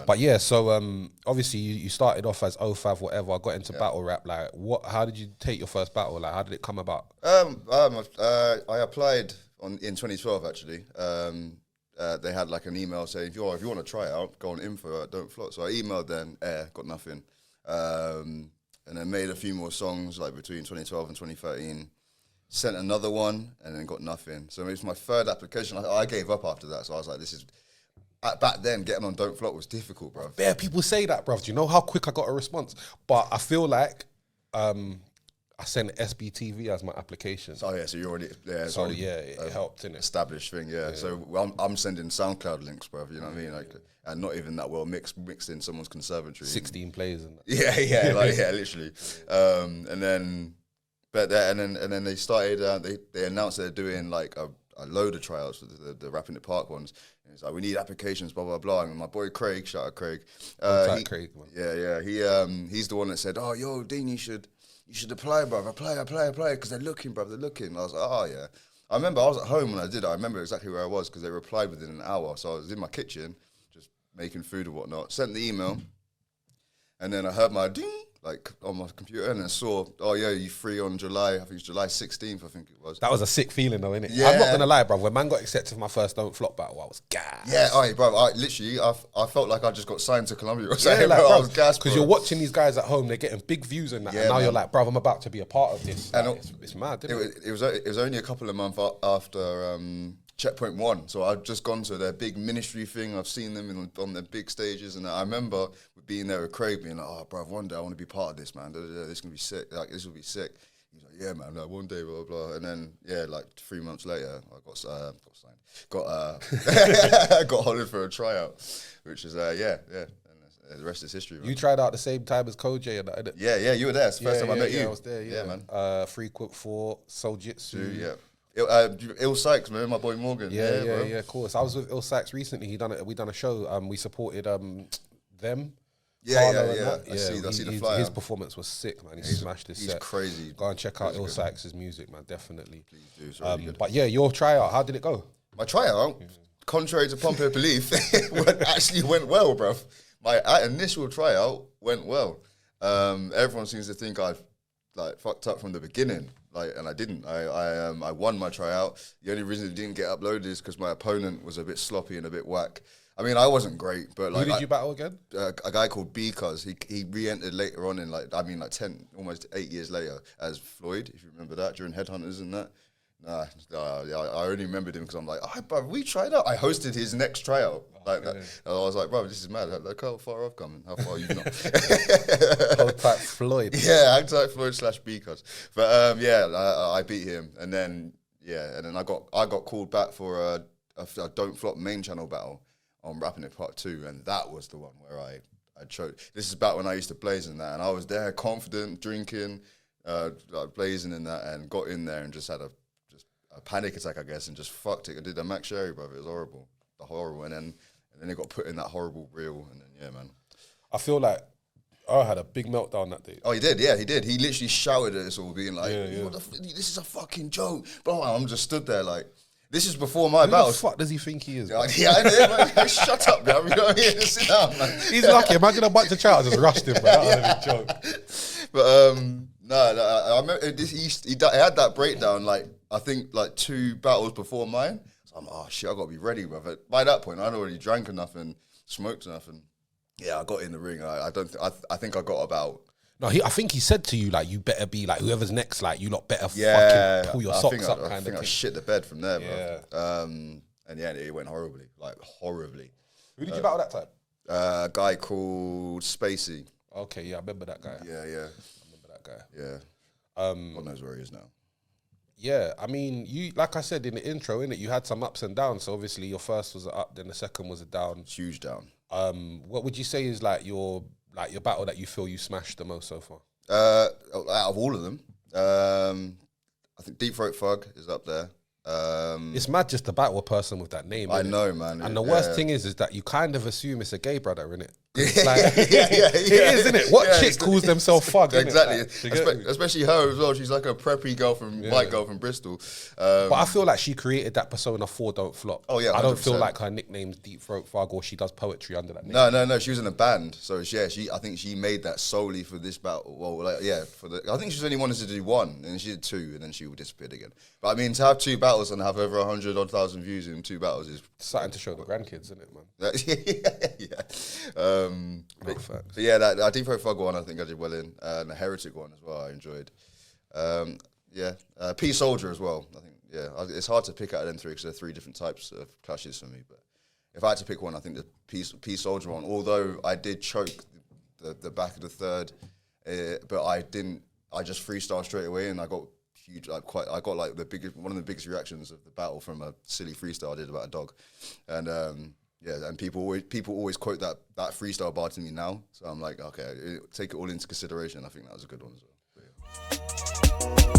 But yeah, so obviously you started off as O5 whatever, got into battle rap. Like, how did you take your first battle? Like, how did it come about? I applied in 2012 actually. They had like an email saying if you want to try out, go on info at Don't Flop. So I emailed them, got nothing, and then made a few more songs like between 2012 and 2013. Sent another one and then got nothing. So it was my third application. I gave up after that. So I was like, this is. Back then, getting on Don't Flop was difficult, bro. Yeah, people say that, bro. Do you know how quick I got a response? But I feel like I sent SBTV as my application. So yeah, so you already it helped, innit? Established thing, yeah. So I'm sending SoundCloud links, bro. You know what I mean? Like, and not even that well mixed in someone's conservatory. 16 plays and that. Yeah, literally. And then they started. They announced they're doing like a load of tryouts for the Rap in the Park ones. And it's like, we need applications, blah, blah, blah. And my boy Craig, shout out Craig. Craig, man. Yeah. He's the one that said, oh, yo, Dean, you should apply, bruv. Apply, because they're looking, bruv, they're looking. And I was like, oh, yeah. I remember I was at home when I did it. I remember exactly where I was because they replied within an hour. So I was in my kitchen, just making food and whatnot. Sent the email. And then I heard my ding, like, on my computer, and then saw, oh, yeah, you free on July, I think it's July 16th, I think it was. That was a sick feeling, though, innit? Yeah. I'm not going to lie, bro. When man got accepted for my first Don't Flop battle, I was gassed. Yeah, all right, bro. I felt like I just got signed to Columbia or something. Yeah, like, I was gassed, because you're watching these guys at home, they're getting big views and that, and now you're like, bro, I'm about to be a part of this. Like, it's mad, isn't it? It was only a couple of months after Checkpoint 1, so I'd just gone to their big ministry thing. I've seen them on their big stages, and I remember being there with Craig, being like, "Oh, bro, one day I want to be part of this, man. This is gonna be sick. Like, this will be sick." He's like, "Yeah, man. Like, one day, blah blah." And then, like 3 months later, I got signed, got hollered for a tryout, which is And the rest is history, man. You tried out the same time as Koj and that, innit? Yeah, you were there. It's the first time I met you. I was there, yeah. Man. 3 Quick 4, Soul Jitsu. Yeah. Ill Sykes, man, my boy Morgan. Yeah, of course. I was with Ill Sykes recently. We done a show. We supported them. Yeah. I see the flyer. His performance was sick, man. He smashed his set. He's crazy. Go and check out Ill Sykes' music, man. Definitely. Please do. It's really good. But yeah, your tryout, how did it go? My tryout, contrary to popular belief, actually went well, bruv. My initial tryout went well. Everyone seems to think I've like fucked up from the beginning. And I didn't. I won my tryout. The only reason it didn't get uploaded is because my opponent was a bit sloppy and a bit whack. I mean, I wasn't great, but like, who did you battle again? A guy called Because. He re-entered later on in almost 8 years later as Floyd, if you remember that, during Headhunters and that. I only remembered him because I'm like, oh, bro, we tried out. I hosted his next tryout. I was like, bro, this is mad. Look how far I've come and how far you've not. Hold tight Floyd. Yeah, act like Floyd / Because. But I beat him, and then I got called back for a Don't Flop main channel battle on Rapping It Part 2, and that was the one where I choked. This is back when I used to blaze in that, and I was there confident, drinking, blazing in that, and got in there and just had a panic attack, I guess, and just fucked it. I did a Max Sherry, brother. It was horrible, and then it got put in that horrible reel, and then yeah, man. I feel like I had a big meltdown that day. Oh, he did, yeah, he did. He literally shouted at us all, being like, "This is a fucking joke." Bro, I'm just stood there like, this is before my battle. Who the fuck does he think he is? Man? Man. Shut up, man. You know what I mean? Sit down, man. He's lucky. Imagine a bunch of tryouts just rushed him, bro. That was a joke. But I remember he had that breakdown like I think like 2 battles before mine. So I'm oh shit, I gotta be ready, brother. By that point, I'd already drank enough and smoked enough, and I got in the ring. I think I got about. No, I think he said to you like, you better be like whoever's next, like you lot better fucking pull your socks up. I think I shit the bed from there, bro. And it went horribly, like horribly. Who did you battle that time? A guy called Spacey. Okay, yeah, I remember that guy. Yeah. I remember that guy. Yeah. God knows where he is now. Yeah, I mean, you like I said in the intro, innit, you had some ups and downs. So obviously your first was an up, then the second was a down. Huge down. What would you say is like your battle that you feel you smashed the most so far? Out of all of them, I think Deep Throat Thug is up there. It's mad just to battle a person with that name. I know, man. And the worst thing is that you kind of assume it's a gay brother, innit? It is, isn't it? What chick calls themselves Fug? Exactly. Like, Especially her as well. She's like a preppy girl white girl from Bristol. But I feel like she created that persona for Don't Flop. Oh, yeah, I don't feel 100%. like her nickname's Deep Throat Fug or she does poetry under that name. No. She was in a band, so yeah. I think she made that solely for this battle. Well, I think she's only wanted to do one, and she did two, and then she disappeared again. But I mean, to have two battles and have over 100,000 views in two battles is Something to show the grandkids, isn't it, man? But yeah, that Deep Throat Fug one, I think I did well in, and the Heretic one as well. I enjoyed. Peace Soldier as well. I think it's hard to pick out of them three because there are three different types of clashes for me. But if I had to pick one, I think the Peace Soldier one. Although I did choke the back of the third, but I didn't. I just freestyled straight away, and I got huge. I got like one of the biggest reactions of the battle from a silly freestyle I did about a dog, and and people always quote that freestyle bar to me now. So I'm like, okay, take it all into consideration. I think that was a good one as well. So, yeah.